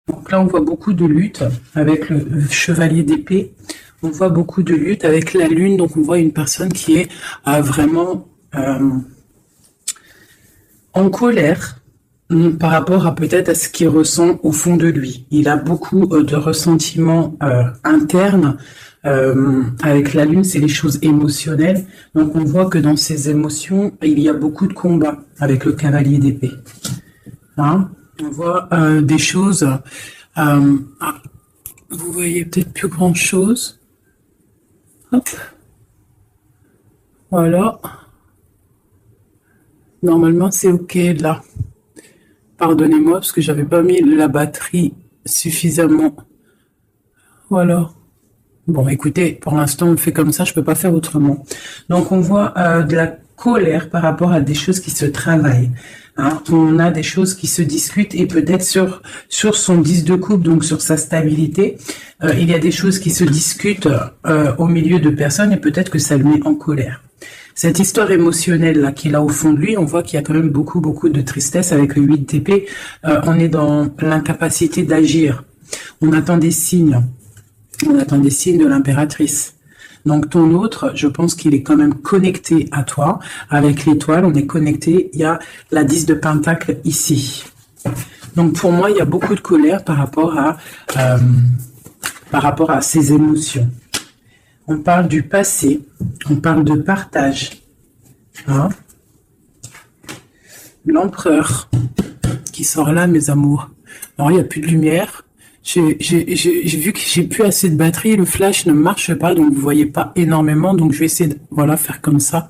Donc là, on voit beaucoup de lutte avec le chevalier d'épée. On voit beaucoup de lutte avec la lune. Donc on voit une personne qui est vraiment en colère par rapport à peut-être à ce qu'il ressent au fond de lui. Il a beaucoup de ressentiments internes. Avec la lune, c'est les choses émotionnelles. Donc on voit que dans ces émotions, il y a beaucoup de combats avec le cavalier d'épée. Hein, on voit des choses. Vous voyez peut-être plus grand chose. Hop. Voilà. Normalement, c'est OK là. Pardonnez-moi parce que j'avais pas mis la batterie suffisamment. Voilà. Bon, écoutez, pour l'instant, on fait comme ça, je peux pas faire autrement. Donc, on voit de la colère par rapport à des choses qui se travaillent. Hein. On a des choses qui se discutent et peut-être sur son 10 de coupe, donc sur sa stabilité, il y a des choses qui se discutent au milieu de personnes et peut-être que ça le met en colère. Cette histoire émotionnelle là qu'il a au fond de lui, on voit qu'il y a quand même beaucoup de tristesse avec le 8 d'épée. On est dans l'incapacité d'agir. On attend des signes. On attend des signes de l'impératrice. Donc ton autre, je pense qu'il est quand même connecté à toi. Avec l'étoile, on est connecté. Il y a la 10 de pentacle ici. Donc pour moi, il y a beaucoup de colère par rapport à ces émotions. On parle du passé, on parle de partage. Hein? L'empereur qui sort là, mes amours. Alors, il n'y a plus de lumière. J'ai vu que j'ai plus assez de batterie, le flash ne marche pas, donc vous voyez pas énormément, donc je vais essayer de voilà, faire comme ça.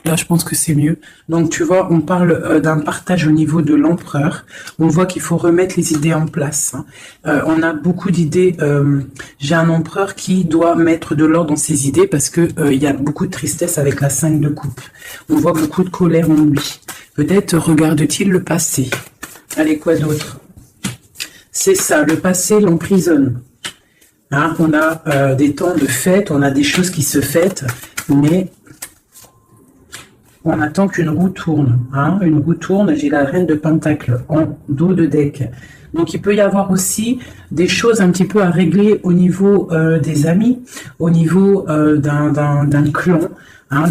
Là, je pense que c'est mieux. Donc, tu vois, on parle d'un partage au niveau de l'empereur. On voit qu'il faut remettre les idées en place. On a beaucoup d'idées. J'ai un empereur qui doit mettre de l'ordre dans ses idées parce que il y a beaucoup de tristesse avec la 5 de coupe. On voit beaucoup de colère en lui. Peut-être regarde-t-il le passé. Allez, quoi d'autre? C'est ça, le passé l'emprisonne. Hein, on a des temps de fête, on a des choses qui se fêtent, mais on attend qu'une roue tourne. Hein, une roue tourne, j'ai la reine de pentacle en dos de deck. Donc il peut y avoir aussi des choses un petit peu à régler au niveau des amis, au niveau d'un clan. Hein,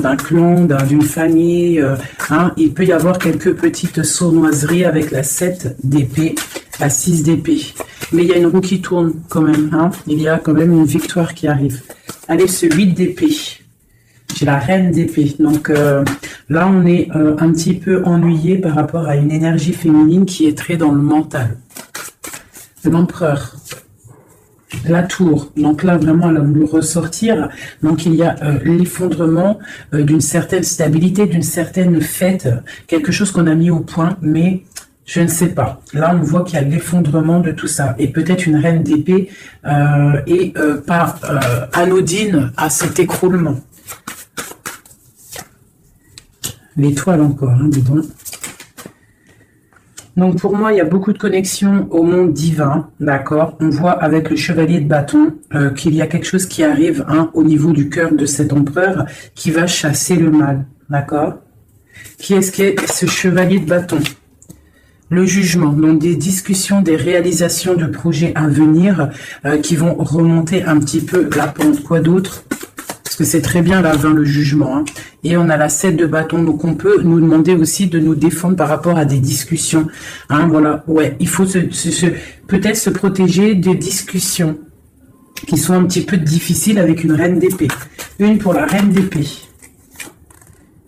d'une famille, hein, il peut y avoir quelques petites sournoiseries avec la 7 d'épée, la 6 d'épée. Mais il y a une roue qui tourne quand même, hein, il y a quand même une victoire qui arrive. Allez, ce 8 d'épée, j'ai la reine d'épée. Donc là, on est un petit peu ennuyé par rapport à une énergie féminine qui est très dans le mental. L'empereur. La tour, donc là vraiment elle a voulu ressortir, donc il y a l'effondrement d'une certaine stabilité, d'une certaine fête, quelque chose qu'on a mis au point, mais je ne sais pas. Là on voit qu'il y a l'effondrement de tout ça, et peut-être une reine d'épée et pas anodine à cet écroulement. L'étoile encore, hein, dis donc. Donc pour moi, il y a beaucoup de connexions au monde divin, d'accord. On voit avec le chevalier de bâton qu'il y a quelque chose qui arrive hein, au niveau du cœur de cet empereur qui va chasser le mal, d'accord. Qui est-ce qui est ce chevalier de bâton? Le jugement, donc des discussions, des réalisations de projets à venir qui vont remonter un petit peu la pente. Quoi d'autre? Parce que c'est très bien la 20, le jugement. Hein. Et on a la 7 de bâton, donc on peut nous demander aussi de nous défendre par rapport à des discussions. Hein, voilà, ouais, il faut peut-être se protéger des discussions qui sont un petit peu difficiles avec une reine d'épée. Une pour la reine d'épée.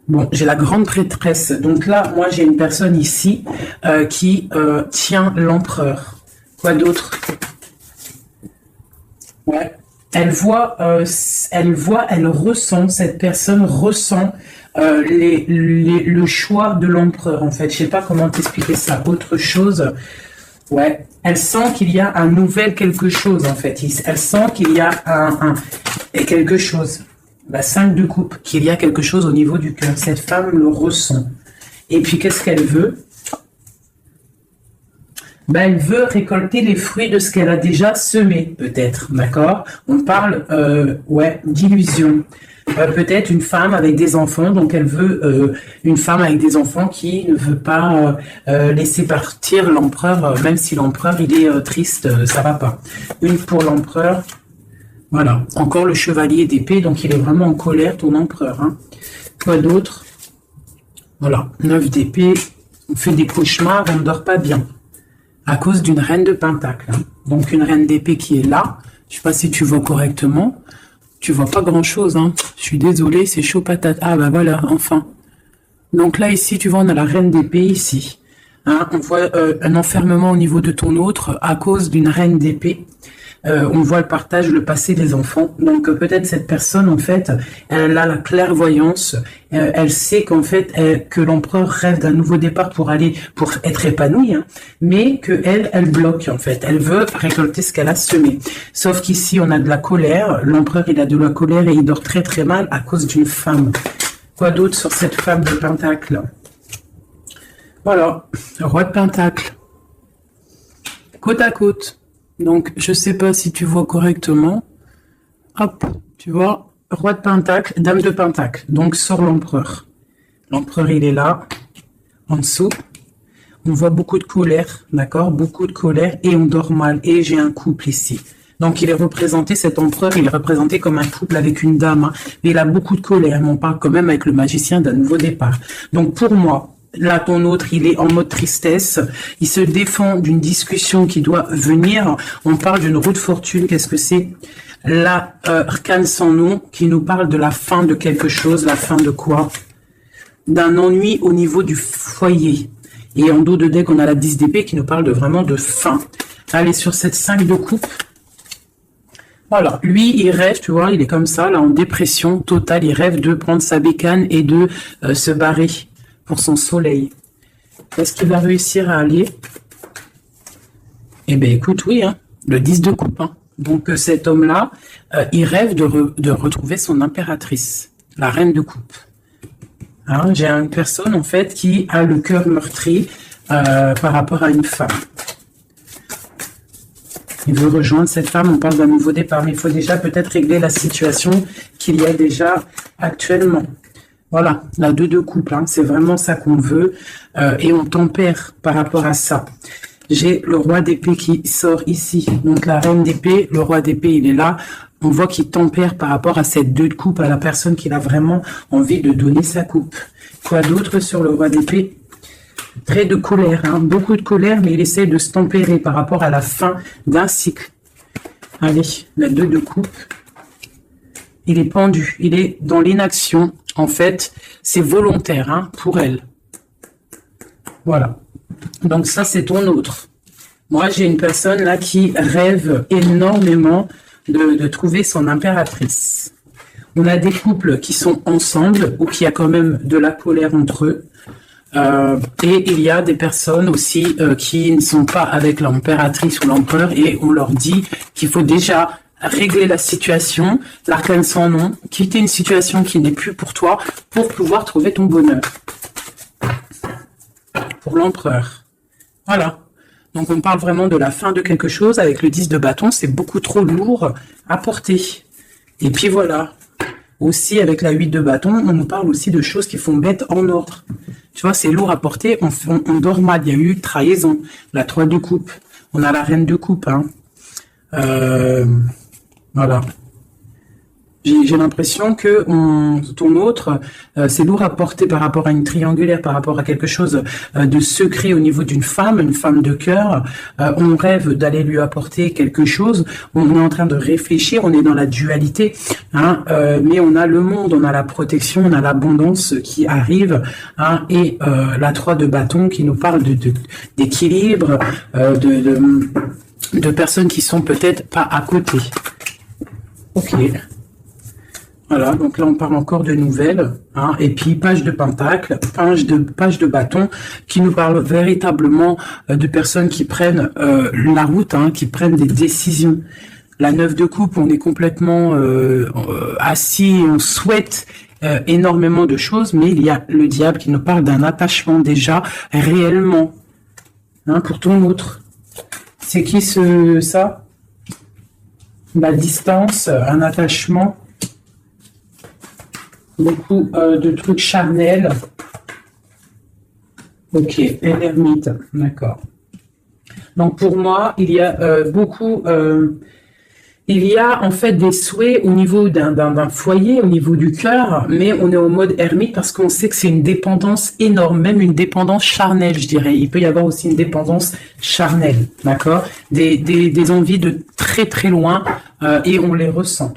Bon, j'ai la grande prêtresse. Donc là, moi, j'ai une personne ici qui tient l'empereur. Quoi d'autre? Ouais. Elle ressent, cette personne ressent le choix de l'empereur, en fait. Je sais pas comment t'expliquer ça. Autre chose, ouais. Elle sent qu'il y a un nouvel quelque chose, en fait. Elle sent qu'il y a quelque chose. La 5 de coupe, qu'il y a quelque chose au niveau du cœur. Cette femme le ressent. Et puis, qu'est-ce qu'elle veut? Ben, elle veut récolter les fruits de ce qu'elle a déjà semé, peut-être, d'accord? On parle, ouais, d'illusion. Peut-être une femme avec des enfants, donc elle veut une femme avec des enfants qui ne veut pas laisser partir l'empereur, même si l'empereur il est triste, ça va pas. Une pour l'empereur, voilà. Encore le chevalier d'épée, donc il est vraiment en colère, ton empereur. Hein. Quoi d'autre? Voilà, 9 d'épée, on fait des cauchemars, on ne dort pas bien. À cause d'une reine de pentacle. Hein. Donc une reine d'épée qui est là. Je sais pas si tu vois correctement. Tu vois pas grand chose. Hein. Je suis désolée, c'est chaud patate. Ah bah voilà, enfin. Donc là ici, tu vois, on a la reine d'épée ici. Hein, on voit un enfermement au niveau de ton autre à cause d'une reine d'épée. On voit le partage, le passé des enfants. Donc peut-être cette personne, en fait, elle a la clairvoyance. Elle sait qu'en fait, que l'empereur rêve d'un nouveau départ pour être épanouie, hein, mais que elle bloque en fait. Elle veut récolter ce qu'elle a semé. Sauf qu'ici, on a de la colère. L'empereur, il a de la colère et il dort très très mal à cause d'une femme. Quoi d'autre sur cette femme de pentacle? Voilà, roi de pentacle. Côte à côte. Donc, je sais pas si tu vois correctement. Hop, tu vois, roi de pentacle, dame de pentacle. Donc, sort l'empereur. L'empereur, il est là, en dessous. On voit beaucoup de colère, d'accord? Beaucoup de colère et on dort mal. Et j'ai un couple ici. Donc, il est représenté, cet empereur, il est représenté comme un couple avec une dame. Hein, mais il a beaucoup de colère. Mais on parle quand même avec le magicien d'un nouveau départ. Donc, pour moi, là, ton autre, il est en mode tristesse. Il se défend d'une discussion qui doit venir. On parle d'une roue de fortune. Qu'est-ce que c'est? La arcane sans nom qui nous parle de la fin de quelque chose. La fin de quoi? D'un ennui au niveau du foyer. Et en dos de deck, on a la 10 d'épée qui nous parle de vraiment de fin. Allez, sur cette 5 de coupe. Voilà, lui, il rêve, tu vois, il est comme ça, là, en dépression totale. Il rêve de prendre sa bécane et de se barrer pour son soleil. Est-ce qu'il va réussir à aller? Eh bien, écoute, oui, hein, le 10 de coupe. Hein. Donc, cet homme-là, il rêve de retrouver son impératrice, la reine de coupe. Hein, j'ai une personne, en fait, qui a le cœur meurtri par rapport à une femme. Il veut rejoindre cette femme, on parle d'un nouveau départ. Mais il faut déjà peut-être régler la situation qu'il y a déjà actuellement. Voilà, la 2 de coupe, hein, c'est vraiment ça qu'on veut. Et on tempère par rapport à ça. J'ai le roi d'épée qui sort ici. Donc la reine d'épée, le roi d'épée, il est là. On voit qu'il tempère par rapport à cette 2 de coupe, à la personne qui a vraiment envie de donner sa coupe. Quoi d'autre sur le roi d'épée? Très de colère, hein, beaucoup de colère, mais il essaie de se tempérer par rapport à la fin d'un cycle. Allez, la 2 de coupe. Il est pendu, il est dans l'inaction. En fait, c'est volontaire hein, pour elle. Voilà. Donc ça, c'est ton autre. Moi, j'ai une personne là qui rêve énormément de trouver son impératrice. On a des couples qui sont ensemble ou qui a quand même de la colère entre eux. Et il y a des personnes aussi qui ne sont pas avec l'impératrice ou l'empereur et on leur dit qu'il faut déjà régler la situation, l'arcane sans nom, quitter une situation qui n'est plus pour toi pour pouvoir trouver ton bonheur. Pour l'empereur. Voilà. Donc on parle vraiment de la fin de quelque chose avec le 10 de bâton, c'est beaucoup trop lourd à porter. Et puis voilà. Aussi avec la 8 de bâton, on nous parle aussi de choses qui font bête en ordre. Tu vois, c'est lourd à porter, on dort mal, il y a eu trahison. La 3 de coupe, on a la reine de coupe. Hein. Voilà. J'ai l'impression que ton autre, c'est lourd à porter par rapport à une triangulaire, par rapport à quelque chose de secret au niveau d'une femme, une femme de cœur. On rêve d'aller lui apporter quelque chose. On est en train de réfléchir, on est dans la dualité. Hein, mais on a le monde, on a la protection, on a l'abondance qui arrive. Hein, et la 3 de bâton qui nous parle d'équilibre, de personnes qui sont peut-être pas à côté. Ok. Voilà, donc là on parle encore de nouvelles, hein, et puis page de pentacle, page de bâton, qui nous parle véritablement de personnes qui prennent la route, hein, qui prennent des décisions. La 9 de coupe, on est complètement assis, on souhaite énormément de choses, mais il y a le diable qui nous parle d'un attachement déjà réellement, hein, pour ton autre. C'est qui ça? La distance, un attachement, beaucoup de trucs charnels. Ok, et l'ermite, d'accord. Donc pour moi, il y a beaucoup... il y a en fait des souhaits au niveau d'un foyer, au niveau du cœur, mais on est en mode ermite parce qu'on sait que c'est une dépendance énorme, même une dépendance charnelle, je dirais. Il peut y avoir aussi une dépendance charnelle, d'accord, des envies de très très loin et on les ressent.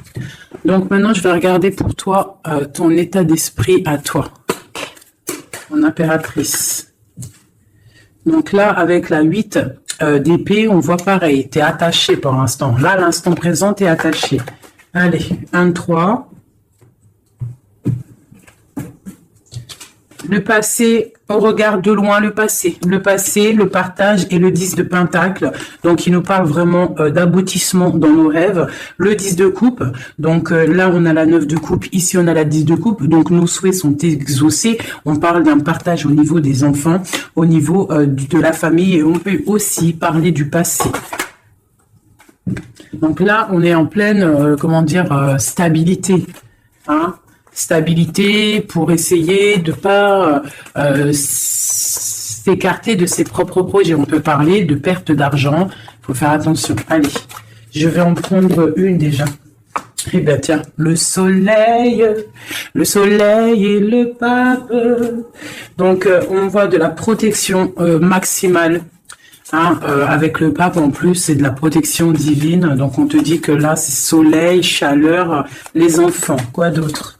Donc maintenant, je vais regarder pour toi ton état d'esprit à toi, mon impératrice. Donc là, avec la 8 d'épée, on voit pareil. Tu es attaché pour l'instant. Là, l'instant présent, tu es attaché. Allez, 1, 3. Le passé, on regarde de loin le passé, le partage et le 10 de pentacle. Donc, il nous parle vraiment d'aboutissement dans nos rêves. Le 10 de coupe, donc là, on a la 9 de coupe, ici, on a la 10 de coupe. Donc, nos souhaits sont exaucés. On parle d'un partage au niveau des enfants, au niveau de la famille et on peut aussi parler du passé. Donc là, on est en pleine, comment dire, stabilité, hein. Stabilité pour essayer de pas s'écarter de ses propres projets. On peut parler de perte d'argent. Il faut faire attention. Allez, je vais en prendre une déjà. Eh bien tiens, le soleil et le pape. Donc on voit de la protection maximale. Hein, avec le pape en plus, c'est de la protection divine. Donc on te dit que là, c'est soleil, chaleur, les enfants. Quoi d'autre?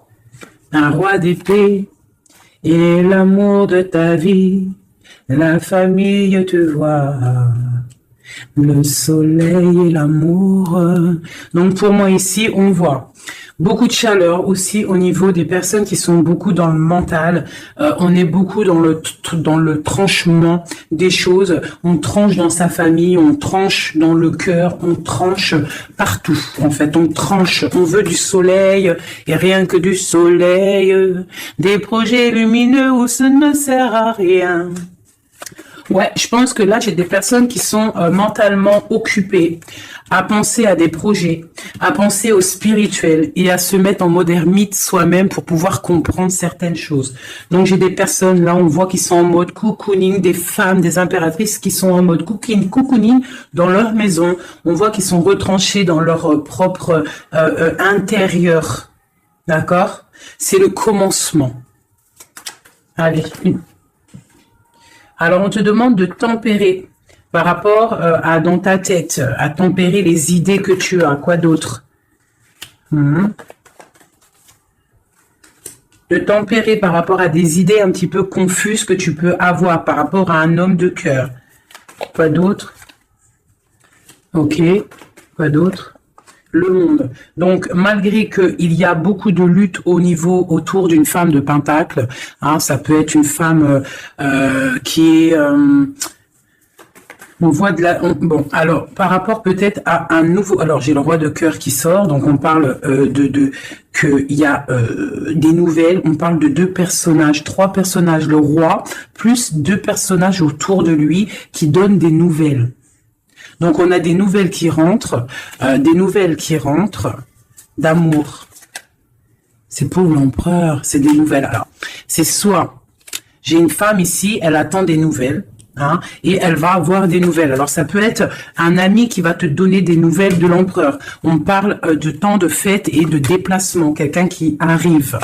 Un roi d'épée et l'amour de ta vie, la famille te voit, le soleil et l'amour. Donc pour moi ici, on voit beaucoup de chaleur aussi au niveau des personnes qui sont beaucoup dans le mental. On est beaucoup dans le tranchement des choses. On tranche dans sa famille, on tranche dans le cœur, on tranche partout. En fait, on tranche. On veut du soleil et rien que du soleil. Des projets lumineux où ça ne sert à rien. Ouais, je pense que là, j'ai des personnes qui sont mentalement occupées à penser à des projets, à penser au spirituel et à se mettre en mode ermite soi-même pour pouvoir comprendre certaines choses. Donc, j'ai des personnes, là, on voit qui sont en mode cocooning, des femmes, des impératrices qui sont en mode cocooning dans leur maison. On voit qu'ils sont retranchés dans leur propre intérieur. D'accord? C'est le commencement. Allez, Alors, on te demande de tempérer par rapport à dans ta tête, à tempérer les idées que tu as. Quoi d'autre? De tempérer par rapport à des idées un petit peu confuses que tu peux avoir par rapport à un homme de cœur. Quoi d'autre? Ok. Quoi d'autre? Le monde. Donc, malgré qu'il y a beaucoup de lutte au niveau autour d'une femme de pentacle, hein, ça peut être une femme qui est... on voit de la... bon, alors, par rapport peut-être à un nouveau... Alors, j'ai le roi de cœur qui sort, donc on parle qu'il y a des nouvelles, on parle de 2 personnages, 3 personnages, le roi, plus 2 personnages autour de lui qui donnent des nouvelles. Donc, on a des nouvelles qui rentrent, d'amour. C'est pour l'empereur, c'est des nouvelles. Alors, c'est soit, j'ai une femme ici, elle attend des nouvelles, hein, et elle va avoir des nouvelles. Alors, ça peut être un ami qui va te donner des nouvelles de l'empereur. On parle de temps de fête et de déplacement, quelqu'un qui arrive.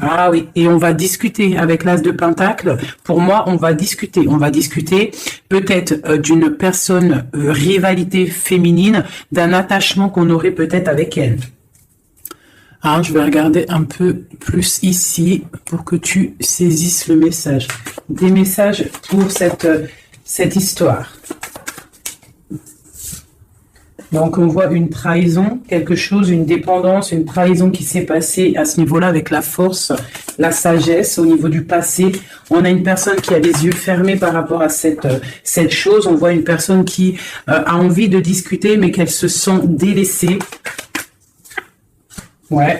Ah oui, et on va discuter avec l'as de pentacle. Pour moi, on va discuter peut-être d'une personne, rivalité féminine, d'un attachement qu'on aurait peut-être avec elle. Ah, je vais regarder un peu plus ici pour que tu saisisses le message. Des messages pour cette histoire. Donc, on voit une trahison, quelque chose, une dépendance, une trahison qui s'est passée à ce niveau-là avec la force, la sagesse au niveau du passé. On a une personne qui a les yeux fermés par rapport à cette chose. On voit une personne qui a envie de discuter, mais qu'elle se sent délaissée. Ouais.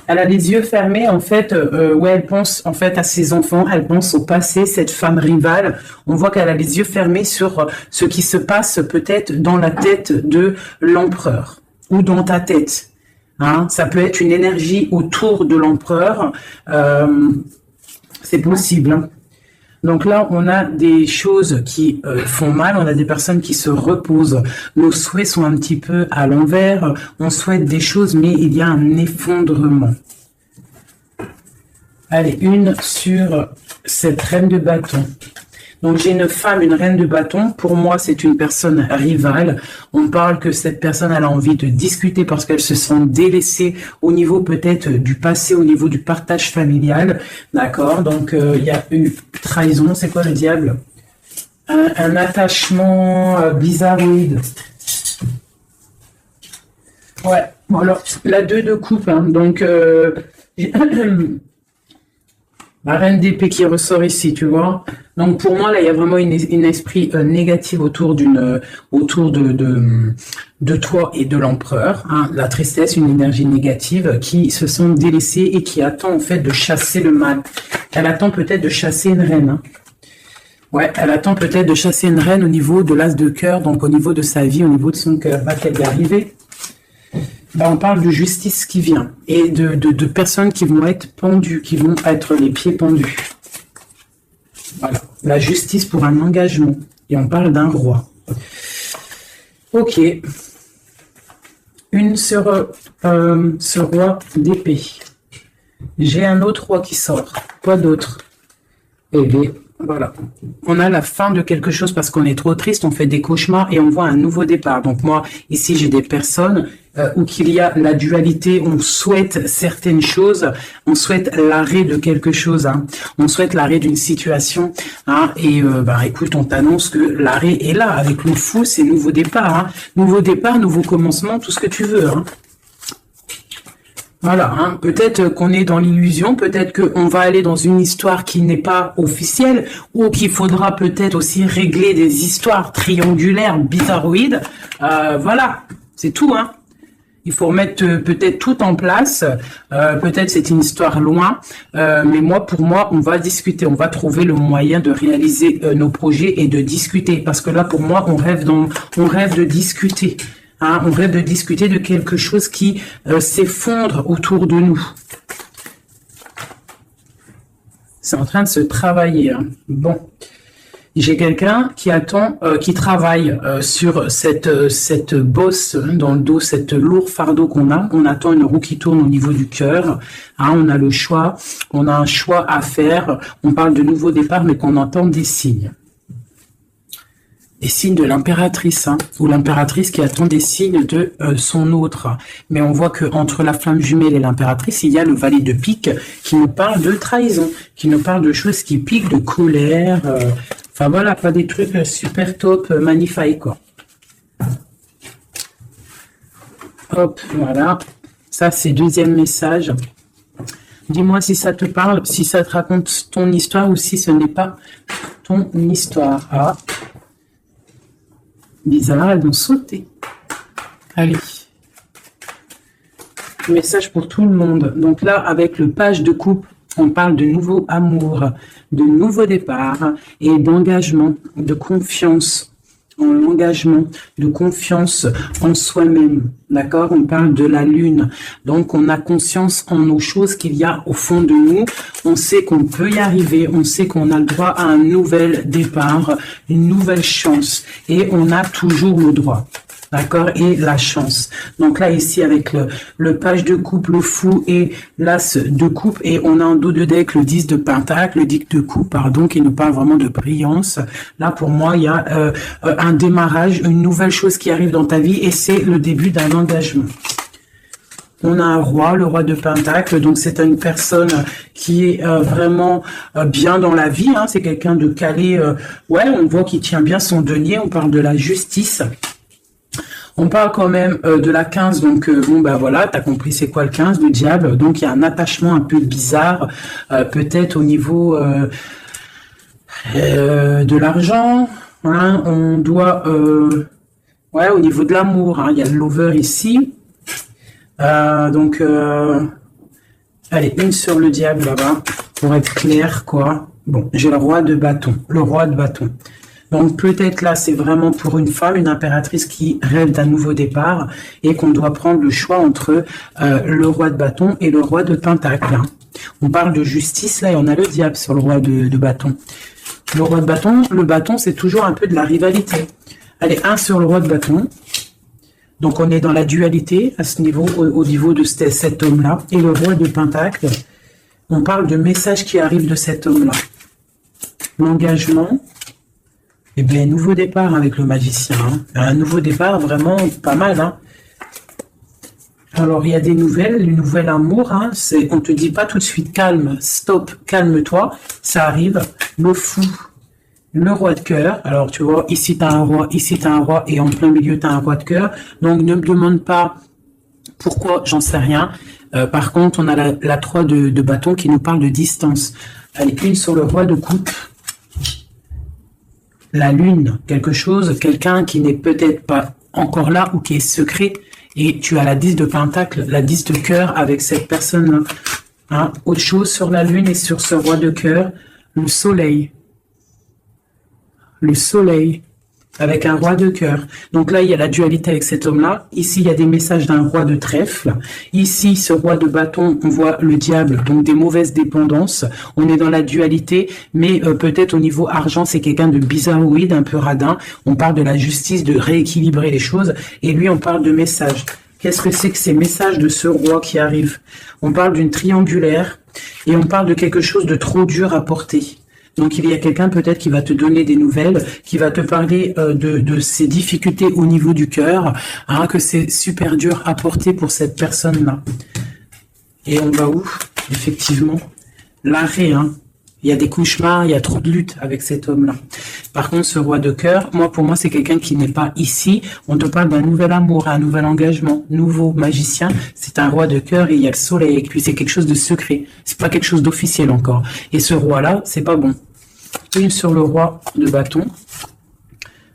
Elle a les yeux fermés, en fait, ouais, elle pense en fait à ses enfants, elle pense au passé, cette femme rivale. On voit qu'elle a les yeux fermés sur ce qui se passe peut-être dans la tête de l'empereur ou dans ta tête. Hein, ça peut être une énergie autour de l'empereur, c'est possible. Hein. Donc là, on a des choses qui font mal, on a des personnes qui se reposent. Nos souhaits sont un petit peu à l'envers, on souhaite des choses, mais il y a un effondrement. Allez, une sur cette reine de bâton. Donc j'ai une femme, une reine de bâton. Pour moi, c'est une personne rivale. On parle que cette personne elle a envie de discuter parce qu'elle se sent délaissée au niveau peut-être du passé, au niveau du partage familial. D'accord. Donc il y a eu trahison. C'est quoi le diable? Un attachement bizarroïde. Ouais. Bon, alors la 2 de coupe. Hein, donc la reine d'épée qui ressort ici, tu vois. Donc pour moi là, il y a vraiment une esprit négatif autour de toi et de l'empereur. Hein. La tristesse, une énergie négative qui se sent délaissée et qui attend en fait de chasser le mal. Elle attend peut-être de chasser une reine. Hein. Ouais, elle attend peut-être de chasser une reine au niveau de l'as de cœur, donc au niveau de sa vie, au niveau de son cœur. Va-t-elle y arriver? Ben, on parle de justice qui vient et de personnes qui vont être pendues, qui vont être les pieds pendus. Voilà, la justice pour un engagement. Et on parle d'un roi. Ok. Une sur ce roi d'épée. J'ai un autre roi qui sort. Quoi d'autre? Eh bien, voilà. On a la fin de quelque chose parce qu'on est trop triste, on fait des cauchemars et on voit un nouveau départ. Donc moi, ici, j'ai des personnes où qu'il y a la dualité, on souhaite certaines choses, on souhaite l'arrêt de quelque chose, hein. On souhaite l'arrêt d'une situation, hein, et bah, écoute, on t'annonce que l'arrêt est là, avec le fou, c'est nouveau départ, hein. Nouveau départ, nouveau commencement, tout ce que tu veux, hein. Voilà, hein. Peut-être qu'on est dans l'illusion, peut-être qu'on va aller dans une histoire qui n'est pas officielle, ou qu'il faudra peut-être aussi régler des histoires triangulaires, bizarroïdes, voilà, c'est tout, hein. Il faut remettre peut-être tout en place. Peut-être c'est une histoire loin, mais pour moi, on va discuter. On va trouver le moyen de réaliser nos projets et de discuter. Parce que là, pour moi, on rêve de discuter. Hein, on rêve de discuter de quelque chose qui s'effondre autour de nous. C'est en train de se travailler. Hein. Bon. J'ai quelqu'un qui attend, qui travaille sur cette bosse hein, dans le dos, cette lourd fardeau qu'on a. On attend une roue qui tourne au niveau du cœur. Hein, on a le choix, on a un choix à faire. On parle de nouveau départ, mais qu'on entend des signes. Des signes de l'impératrice, hein, ou l'impératrice qui attend des signes de son autre. Mais on voit que entre la flamme jumelle et l'impératrice, il y a le valet de pique qui nous parle de trahison, qui nous parle de choses qui piquent, de colère. Enfin voilà, pas des trucs super top, magnifiques quoi. Hop, voilà. Ça c'est deuxième message. Dis-moi si ça te parle, si ça te raconte ton histoire ou si ce n'est pas ton histoire. Ah. Bizarre, elles vont sauter. Allez. Message pour tout le monde. Donc là, avec le page de coupe, on parle de nouveau amour, de nouveau départ et d'engagement, de confiance en l'engagement, de confiance en soi-même. D'accord? On parle de la lune. Donc, on a conscience en nos choses qu'il y a au fond de nous. On sait qu'on peut y arriver. On sait qu'on a le droit à un nouvel départ, une nouvelle chance. Et on a toujours le droit. D'accord? Et la chance. Donc là, ici, avec le page de coupe, le fou et l'as de coupe, et on a en dos de deck le 10 de pentacle, le 10 de coupe, pardon, qui nous parle vraiment de brillance. Là, pour moi, il y a un démarrage, une nouvelle chose qui arrive dans ta vie, et c'est le début d'un engagement. On a un roi, le roi de pentacle, donc c'est une personne qui est vraiment bien dans la vie, hein, c'est quelqu'un de calé, ouais, on voit qu'il tient bien son denier, on parle de la justice. On parle quand même de la 15, donc bon ben voilà, t'as compris c'est quoi le 15, le diable, donc il y a un attachement un peu bizarre, peut-être au niveau de l'argent, hein, on doit, ouais, au niveau de l'amour, hein, il y a le lover ici, donc Allez, une sur le diable là-bas, pour être clair, quoi. Bon, j'ai le roi de bâton, le roi de bâton. Donc peut-être là, c'est vraiment pour une femme, une impératrice qui rêve d'un nouveau départ et qu'on doit prendre le choix entre le roi de bâton et le roi de pentacle. Hein. On parle de justice là et on a le diable sur le roi de bâton. Le roi de bâton, le bâton, c'est toujours un peu de la rivalité. Allez, un sur le roi de bâton. Donc on est dans la dualité à ce niveau, au niveau de cet homme-là. Et le roi de pentacle, on parle de messages qui arrivent de cet homme-là. L'engagement, et bien nouveau départ avec le magicien. Hein. Un nouveau départ vraiment pas mal. Hein. Alors il y a des nouvelles, le nouvel amour. Hein, on te dit pas tout de suite calme, stop, calme-toi. Ça arrive. Le fou. Le roi de cœur, alors tu vois, ici tu as un roi, ici tu as un roi, et en plein milieu tu as un roi de cœur. Donc ne me demande pas pourquoi, j'en sais rien. Par contre, on a la 3 de bâton qui nous parle de distance. Allez, une sur le roi de coupe. La lune, quelque chose, quelqu'un qui n'est peut-être pas encore là ou qui est secret. Et tu as la 10 de pentacle, la 10 de cœur avec cette personne-là. Hein, autre chose sur la lune et sur ce roi de cœur, le soleil. Le soleil, avec un roi de cœur. Donc là, il y a la dualité avec cet homme-là. Ici, il y a des messages d'un roi de trèfle. Ici, ce roi de bâton, on voit le diable, donc des mauvaises dépendances. On est dans la dualité, mais peut-être au niveau argent, c'est quelqu'un de bizarroïde, un peu radin. On parle de la justice, de rééquilibrer les choses. Et lui, on parle de messages. Qu'est-ce que c'est que ces messages de ce roi qui arrive? On parle d'une triangulaire et on parle de quelque chose de trop dur à porter. Donc, il y a quelqu'un peut-être qui va te donner des nouvelles, qui va te parler de ses difficultés au niveau du cœur, hein, que c'est super dur à porter pour cette personne-là. Et on va où? Effectivement, l'arrêt. Hein. Il y a des cauchemars, il y a trop de lutte avec cet homme-là. Par contre, ce roi de cœur, pour moi, c'est quelqu'un qui n'est pas ici. On te parle d'un nouvel amour, un nouvel engagement, nouveau magicien. C'est un roi de cœur et il y a le soleil avec lui. C'est quelque chose de secret. C'est pas quelque chose d'officiel encore. Et ce roi-là, c'est pas bon. Une sur le roi de bâton.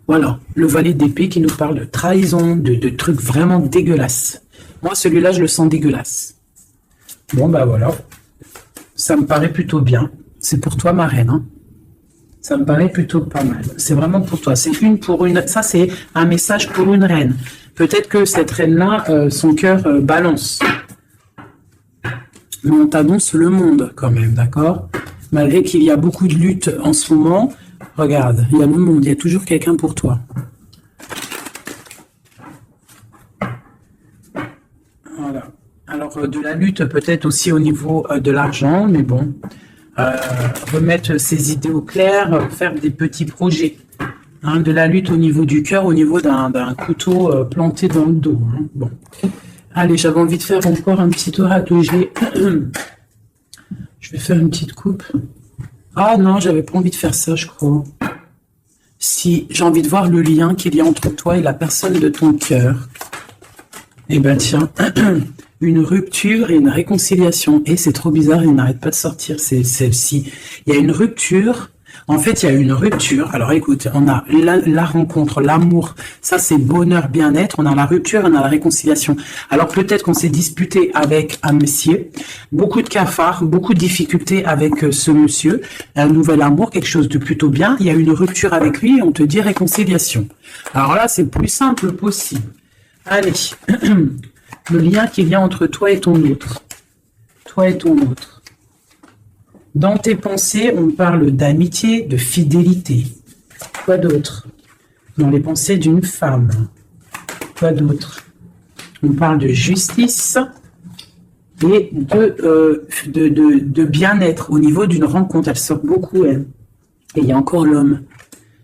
Voilà, le valet d'épée qui nous parle de trahison, de trucs vraiment dégueulasses. Moi, celui-là, je le sens dégueulasse. Bon, bah voilà. Ça me paraît plutôt bien. C'est pour toi, ma reine. Hein. Ça me paraît plutôt pas mal. C'est vraiment pour toi. C'est une pour une. Ça, c'est un message pour une reine. Peut-être que cette reine-là, son cœur balance. Mais on t'annonce le monde quand même, d'accord? Malgré qu'il y a beaucoup de luttes en ce moment, regarde, il y a le monde, il y a toujours quelqu'un pour toi. Voilà. Alors, de la lutte peut-être aussi au niveau de l'argent, mais bon, remettre ses idées au clair, faire des petits projets. Hein, de la lutte au niveau du cœur, au niveau d'un couteau planté dans le dos. Hein. Bon. Allez, j'avais envie de faire encore un petit oracle. Je vais faire une petite coupe. Ah non, j'avais pas envie de faire ça, je crois. Si, j'ai envie de voir le lien qu'il y a entre toi et la personne de ton cœur. Eh ben tiens, une rupture et une réconciliation. Et c'est trop bizarre, il n'arrête pas de sortir. C'est celle-ci. Il y a une rupture. En fait, il y a une rupture. Alors écoute, on a la rencontre, l'amour, ça c'est bonheur, bien-être. On a la rupture, on a la réconciliation. Alors peut-être qu'on s'est disputé avec un monsieur, beaucoup de cafards, beaucoup de difficultés avec ce monsieur, un nouvel amour, quelque chose de plutôt bien. Il y a une rupture avec lui et on te dit réconciliation. Alors là, c'est le plus simple possible. Allez, le lien qu'il y a entre toi et ton autre. Toi et ton autre. Dans tes pensées, on parle d'amitié, de fidélité. Quoi d'autre? Dans les pensées d'une femme. Quoi d'autre? On parle de justice et de bien-être au niveau d'une rencontre. Elle sort beaucoup, elle. Et il y a encore l'homme.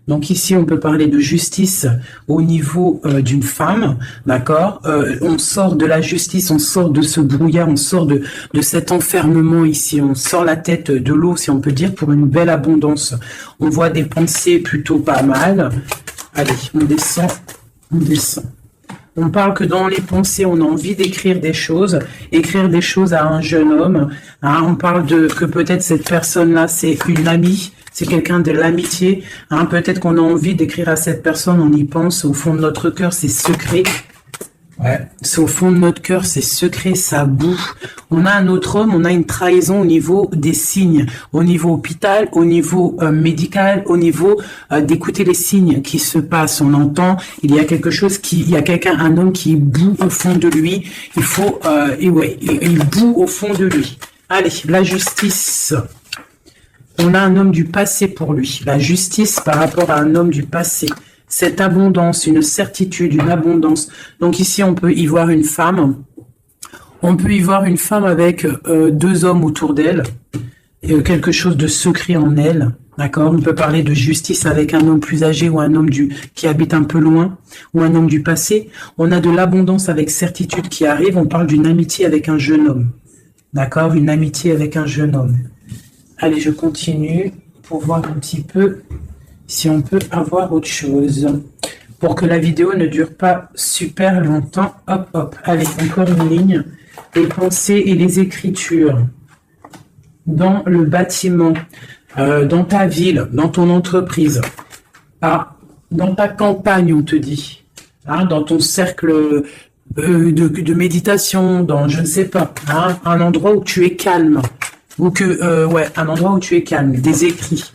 Donc ici, on peut parler de justice au niveau d'une femme, d'accord? On sort de la justice, on sort de ce brouillard, on sort de cet enfermement ici, on sort la tête de l'eau, si on peut dire, pour une belle abondance. On voit des pensées plutôt pas mal. Allez, on descend, on descend. On parle que dans les pensées, on a envie d'écrire des choses à un jeune homme. Hein, on parle que peut-être cette personne-là, c'est une amie, c'est quelqu'un de l'amitié. Hein, peut-être qu'on a envie d'écrire à cette personne, on y pense au fond de notre cœur, c'est secret. Ouais, c'est au fond de notre cœur, c'est secret, ça boue. On a un autre homme, on a une trahison au niveau des signes, au niveau hôpital, au niveau médical, au niveau d'écouter les signes qui se passent. On entend, il y a quelque chose il y a quelqu'un, un homme qui boue au fond de lui. Il faut, et ouais, il boue au fond de lui. Allez, la justice. On a un homme du passé pour lui. La justice par rapport à un homme du passé. Cette abondance, une certitude, une abondance. Donc ici, on peut y voir une femme. On peut y voir une femme avec deux hommes autour d'elle. Quelque chose de secret en elle. D'accord? On peut parler de justice avec un homme plus âgé ou un homme qui habite un peu loin. Ou un homme du passé. On a de l'abondance avec certitude qui arrive. On parle d'une amitié avec un jeune homme. D'accord? Une amitié avec un jeune homme. Allez, je continue pour voir un petit peu si on peut avoir autre chose. Pour que la vidéo ne dure pas super longtemps. Hop, hop. Allez, encore une ligne. Les pensées et les écritures. Dans le bâtiment. Dans ta ville. Dans ton entreprise. Ah, dans ta campagne, on te dit. Hein, dans ton cercle de méditation. Dans, je ne sais pas. Hein, un endroit où tu es calme. Ou que, ouais, un endroit où tu es calme. Des écrits.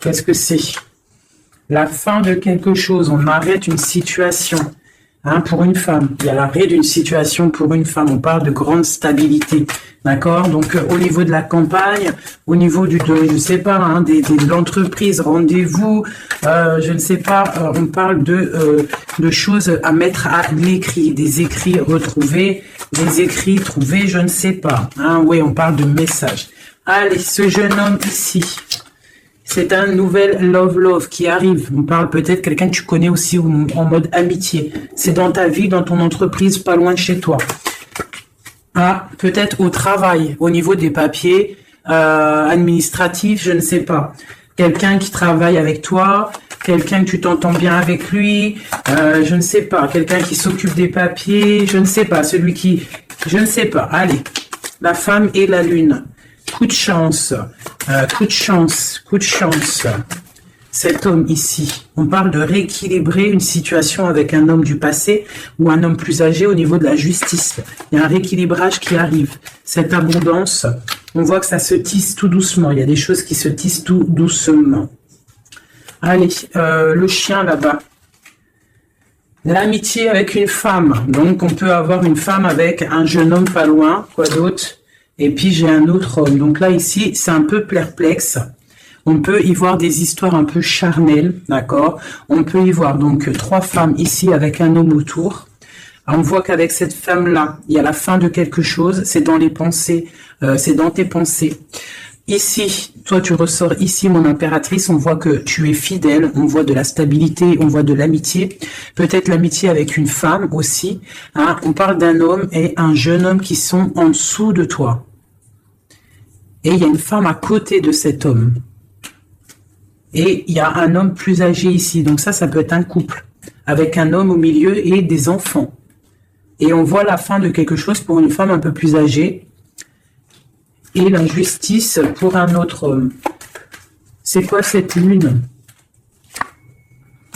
Qu'est-ce que c'est? La fin de quelque chose. On arrête une situation. Hein, pour une femme. Il y a l'arrêt d'une situation pour une femme. On parle de grande stabilité. D'accord? Donc, au niveau de la campagne, au niveau je ne sais pas, hein, de l'entreprise, rendez-vous, je ne sais pas, on parle de choses à mettre à l'écrit. Des écrits retrouvés, des écrits trouvés, je ne sais pas. Hein, oui, on parle de messages. Allez, ce jeune homme ici. C'est un nouvel love qui arrive. On parle peut-être quelqu'un que tu connais aussi en mode amitié. C'est dans ta vie, dans ton entreprise, pas loin de chez toi. Ah, peut-être au travail, au niveau des papiers administratifs, je ne sais pas. Quelqu'un qui travaille avec toi, quelqu'un que tu t'entends bien avec lui, je ne sais pas. Quelqu'un qui s'occupe des papiers, je ne sais pas. Celui qui... Je ne sais pas. Allez, la femme et la lune. Coup de chance, coup de chance, coup de chance. Cet homme ici, on parle de rééquilibrer une situation avec un homme du passé ou un homme plus âgé au niveau de la justice. Il y a un rééquilibrage qui arrive. Cette abondance, on voit que ça se tisse tout doucement. Il y a des choses qui se tissent tout doucement. Allez, le chien là-bas. L'amitié avec une femme. Donc, on peut avoir une femme avec un jeune homme pas loin. Quoi d'autre? Et puis, j'ai un autre homme. Donc là, ici, c'est un peu perplexe. On peut y voir des histoires un peu charnelles, d'accord? On peut y voir donc trois femmes ici avec un homme autour. On voit qu'avec cette femme-là, il y a la fin de quelque chose. C'est dans les pensées, c'est dans tes pensées. Ici, toi, tu ressors ici, mon impératrice. On voit que tu es fidèle. On voit de la stabilité. On voit de l'amitié. Peut-être l'amitié avec une femme aussi. Hein? On parle d'un homme et un jeune homme qui sont en dessous de toi. Et il y a une femme à côté de cet homme. Et il y a un homme plus âgé ici. Donc ça peut être un couple. Avec un homme au milieu et des enfants. Et on voit la fin de quelque chose pour une femme un peu plus âgée. Et la justice pour un autre homme. C'est quoi cette lune?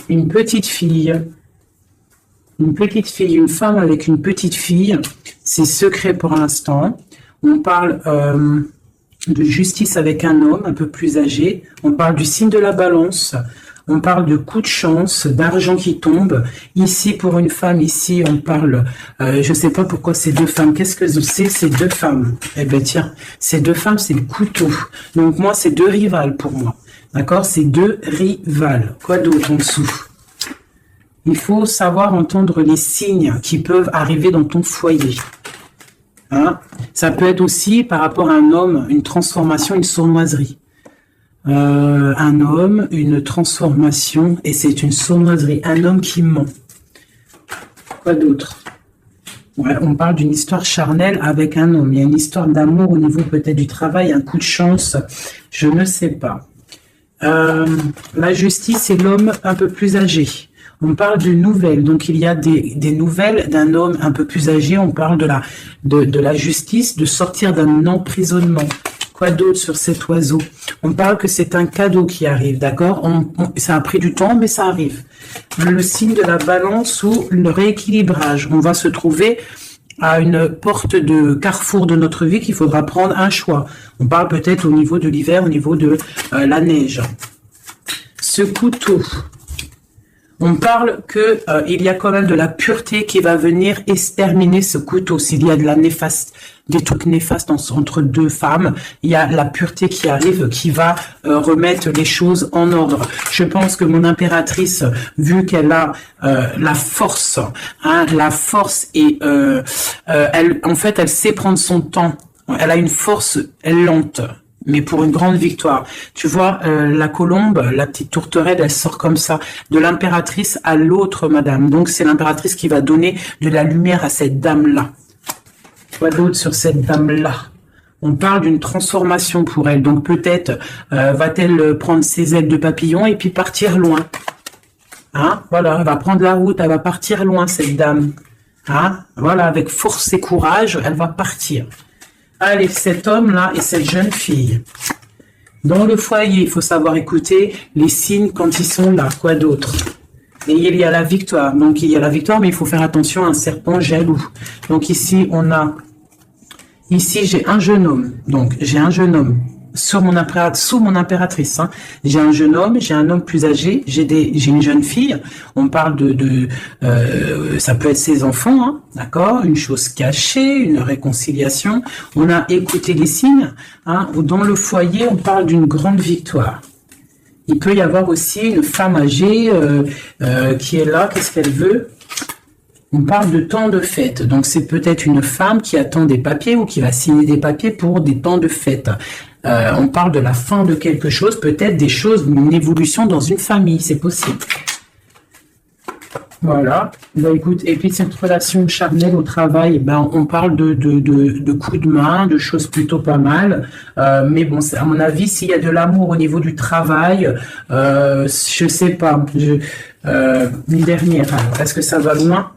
Une petite fille. Une petite fille. Une femme avec une petite fille. C'est secret pour l'instant. On parle... de justice avec un homme un peu plus âgé. On parle du signe de la balance. On parle de coup de chance, d'argent qui tombe. Ici, pour une femme, ici, on parle... je ne sais pas pourquoi ces deux femmes. Qu'est-ce que c'est ces deux femmes? Eh bien, tiens, ces deux femmes, c'est le couteau. Donc, moi, c'est deux rivales pour moi. D'accord? C'est deux rivales. Quoi d'autre en dessous? Il faut savoir entendre les signes qui peuvent arriver dans ton foyer. Hein? Ça peut être aussi par rapport à un homme, une transformation, une sournoiserie. Un homme, une transformation, et c'est une sournoiserie. Un homme qui ment. Quoi d'autre? Ouais, on parle d'une histoire charnelle avec un homme. Il y a une histoire d'amour au niveau peut-être du travail, un coup de chance, je ne sais pas. La justice, c'est l'homme un peu plus âgé. On parle de nouvelles, donc il y a des nouvelles d'un homme un peu plus âgé. On parle de la justice, de sortir d'un emprisonnement. Quoi d'autre sur cet oiseau? On parle que c'est un cadeau qui arrive, d'accord? Ça a pris du temps, mais ça arrive. Le signe de la balance ou le rééquilibrage. On va se trouver à une porte de carrefour de notre vie qu'il faudra prendre un choix. On parle peut-être au niveau de l'hiver, au niveau de la neige. Ce couteau, on parle que il y a quand même de la pureté qui va venir exterminer ce couteau. S'il y a de la néfaste, des trucs néfastes entre deux femmes, il y a la pureté qui arrive, qui va remettre les choses en ordre. Je pense que mon impératrice, vu qu'elle a la force, la force et en fait, elle sait prendre son temps. Elle a une force lente, mais pour une grande victoire. Tu vois, la colombe, la petite tourterelle, elle sort comme ça, de l'impératrice à l'autre madame. Donc, c'est l'impératrice qui va donner de la lumière à cette dame-là. Quoi d'autre sur cette dame-là? On parle d'une transformation pour elle. Donc, peut-être va-t-elle prendre ses ailes de papillon et puis partir loin. Voilà, elle va prendre la route, elle va partir loin, cette dame. Voilà, avec force et courage, elle va partir. Allez, cet homme-là et cette jeune fille. Dans le foyer, il faut savoir écouter les signes quand ils sont là. Quoi d'autre? Et il y a la victoire. Donc, il y a la victoire, mais il faut faire attention à un serpent jaloux. Donc, ici, on a... Ici, j'ai un jeune homme. Donc, j'ai un jeune homme sous mon impératrice. J'ai un jeune homme, j'ai un homme plus âgé, j'ai une jeune fille. On parle ça peut être ses enfants, d'accord, une chose cachée, une réconciliation. On a écouté les signes, ou dans le foyer, on parle d'une grande victoire. Il peut y avoir aussi une femme âgée qui est là. Qu'est-ce qu'elle veut? On parle de temps de fête, donc c'est peut-être une femme qui attend des papiers ou qui va signer des papiers pour des temps de fête. On parle de la fin de quelque chose, peut-être des choses, une évolution dans une famille, c'est possible. Voilà. Écoute, et puis cette relation charnelle au travail, on parle de coups de main, de choses plutôt pas mal. Mais bon, à mon avis, s'il y a de l'amour au niveau du travail, je sais pas. Une dernière, est-ce que ça va loin?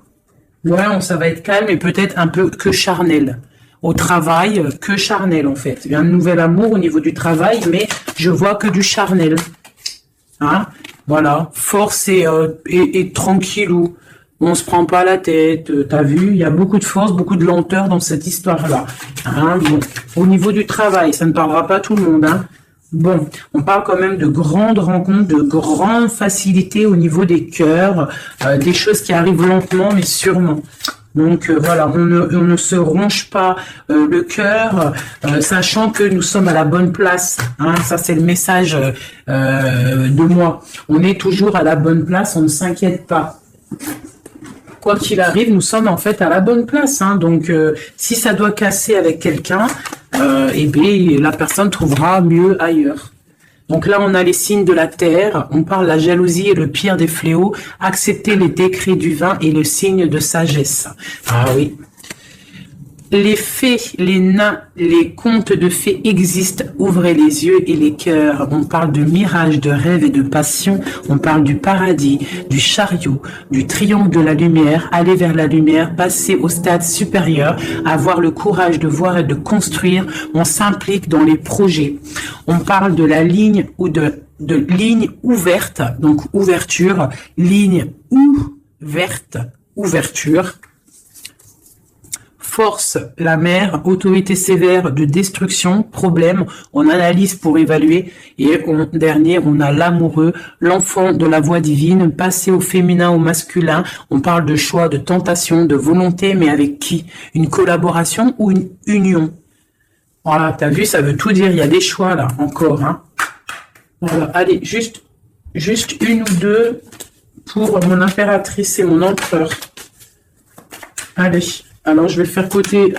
Ouais, ça va être calme et peut-être un peu que charnel. Au travail, que charnel en fait. Il y a un nouvel amour au niveau du travail, mais je vois que du charnel. Voilà, force et tranquillou. On se prend pas la tête, t'as vu, il y a beaucoup de force, beaucoup de lenteur dans cette histoire-là. Bon. Au niveau du travail, ça ne parlera pas à tout le monde. Bon, on parle quand même de grandes rencontres, de grandes facilités au niveau des cœurs, des choses qui arrivent lentement mais sûrement. Donc voilà, on ne se ronge pas le cœur, sachant que nous sommes à la bonne place. Ça c'est le message de moi. On est toujours à la bonne place, on ne s'inquiète pas. Quoi qu'il arrive, nous sommes en fait à la bonne place. Donc si ça doit casser avec quelqu'un, la personne trouvera mieux ailleurs. Donc là, on a les signes de la terre. On parle de la jalousie et le pire des fléaux. Accepter les décrets du vin et le signe de sagesse. Ah oui. Les fées, les nains, les contes de fées existent. Ouvrez les yeux et les cœurs. On parle de mirage, de rêve et de passion. On parle du paradis, du chariot, du triomphe de la lumière. Aller vers la lumière, passer au stade supérieur, avoir le courage de voir et de construire. On s'implique dans les projets. On parle de la ligne ou de ligne ouverte, donc ouverture, ligne ouverte, ouverture. Force, la mer, autorité sévère de destruction, problème, on analyse pour évaluer. Et dernier, on a l'amoureux, l'enfant de la voix divine, passer au féminin, au masculin. On parle de choix, de tentation, de volonté, mais avec qui? Une collaboration ou une union? Voilà, t'as vu, ça veut tout dire. Il y a des choix là, encore. Voilà, allez, juste une ou deux pour mon impératrice et mon empereur. Allez. Alors, je vais faire côté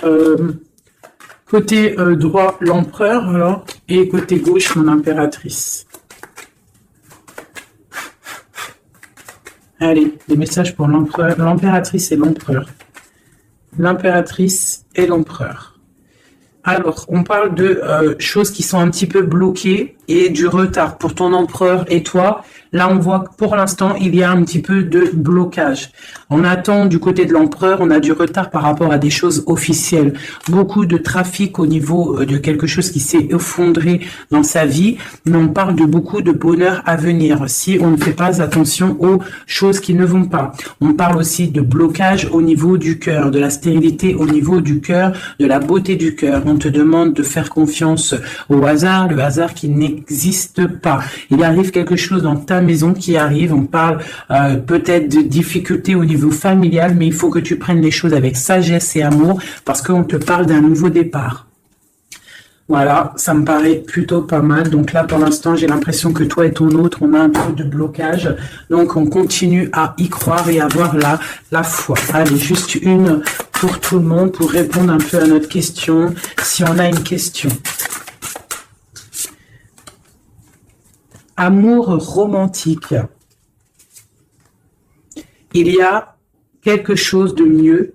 droit l'empereur, alors, et côté gauche mon impératrice. Allez, des messages pour l'empereur, l'impératrice et l'empereur. L'impératrice et l'empereur. Alors, on parle de choses qui sont un petit peu bloquées. et du retard pour ton empereur et toi. Là, on voit que pour l'instant, il y a un petit peu de blocage. On attend du côté de l'empereur, on a du retard par rapport à des choses officielles. Beaucoup de trafic au niveau de quelque chose qui s'est effondré dans sa vie, mais on parle de beaucoup de bonheur à venir si on ne fait pas attention aux choses qui ne vont pas. On parle aussi de blocage au niveau du cœur, de la stérilité au niveau du cœur, de la beauté du cœur. On te demande de faire confiance au hasard, le hasard qui n'existe pas. Il arrive quelque chose dans ta maison qui arrive, on parle peut-être de difficultés au niveau familial, mais il faut que tu prennes les choses avec sagesse et amour parce qu'on te parle d'un nouveau départ. Voilà, ça me paraît plutôt pas mal. Donc là, pour l'instant, j'ai l'impression que toi et ton autre, on a un peu de blocage. Donc, on continue à y croire et avoir la foi. Allez, juste une pour tout le monde pour répondre un peu à notre question, si on a une question. Amour romantique. Il y a quelque chose de mieux.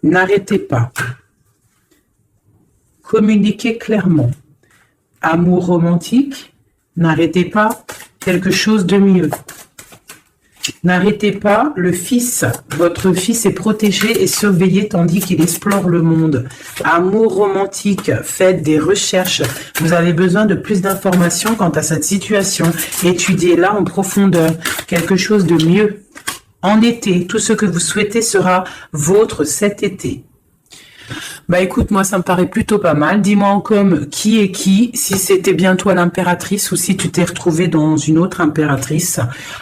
N'arrêtez pas. Communiquez clairement. Amour romantique. N'arrêtez pas. Quelque chose de mieux. N'arrêtez pas, le fils, votre fils est protégé et surveillé tandis qu'il explore le monde. Amour romantique, faites des recherches. Vous avez besoin de plus d'informations quant à cette situation. Étudiez-la en profondeur. Quelque chose de mieux. En été, tout ce que vous souhaitez sera vôtre cet été. Bah écoute, moi ça me paraît plutôt pas mal. Dis-moi en com qui est qui, si c'était bien toi l'impératrice ou si tu t'es retrouvé dans une autre impératrice.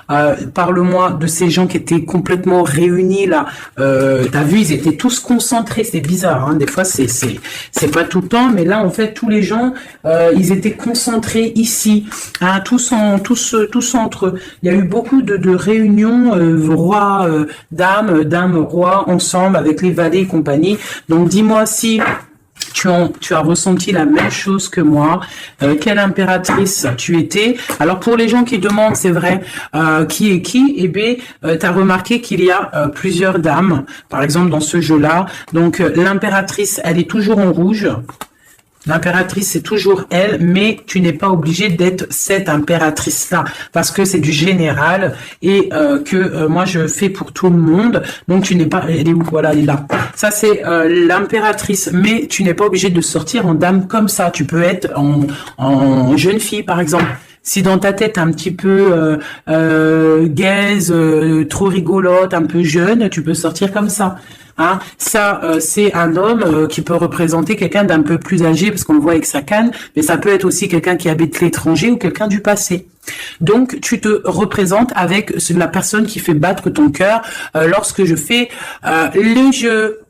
Parle-moi de ces gens qui étaient complètement réunis là. T'as vu, ils étaient tous concentrés. C'est bizarre, hein. Des fois c'est pas tout le temps, mais là en fait tous les gens ils étaient concentrés ici, hein, tous entre eux. Il y a eu beaucoup de réunions roi, dame, roi ensemble avec les valets et compagnie. Donc dis-moi si tu as ressenti la même chose que moi. Quelle impératrice tu étais? Alors pour les gens qui demandent, c'est vrai, qui est qui? Eh bien, tu as remarqué qu'il y a plusieurs dames, par exemple dans ce jeu-là. Donc l'impératrice, elle est toujours en rouge. L'impératrice, c'est toujours elle, mais tu n'es pas obligé d'être cette impératrice-là, parce que c'est du général et que moi je fais pour tout le monde. Donc tu n'es pas, elle est où? Voilà, elle est là. Ça c'est l'impératrice, mais tu n'es pas obligé de sortir en dame comme ça. Tu peux être en jeune fille, par exemple. Si dans ta tête un petit peu gaze, trop rigolote, un peu jeune, tu peux sortir comme ça. Hein, ça, c'est un homme qui peut représenter quelqu'un d'un peu plus âgé, parce qu'on le voit avec sa canne, mais ça peut être aussi quelqu'un qui habite l'étranger ou quelqu'un du passé. Donc, tu te représentes avec la personne qui fait battre ton cœur lorsque je fais le jeu.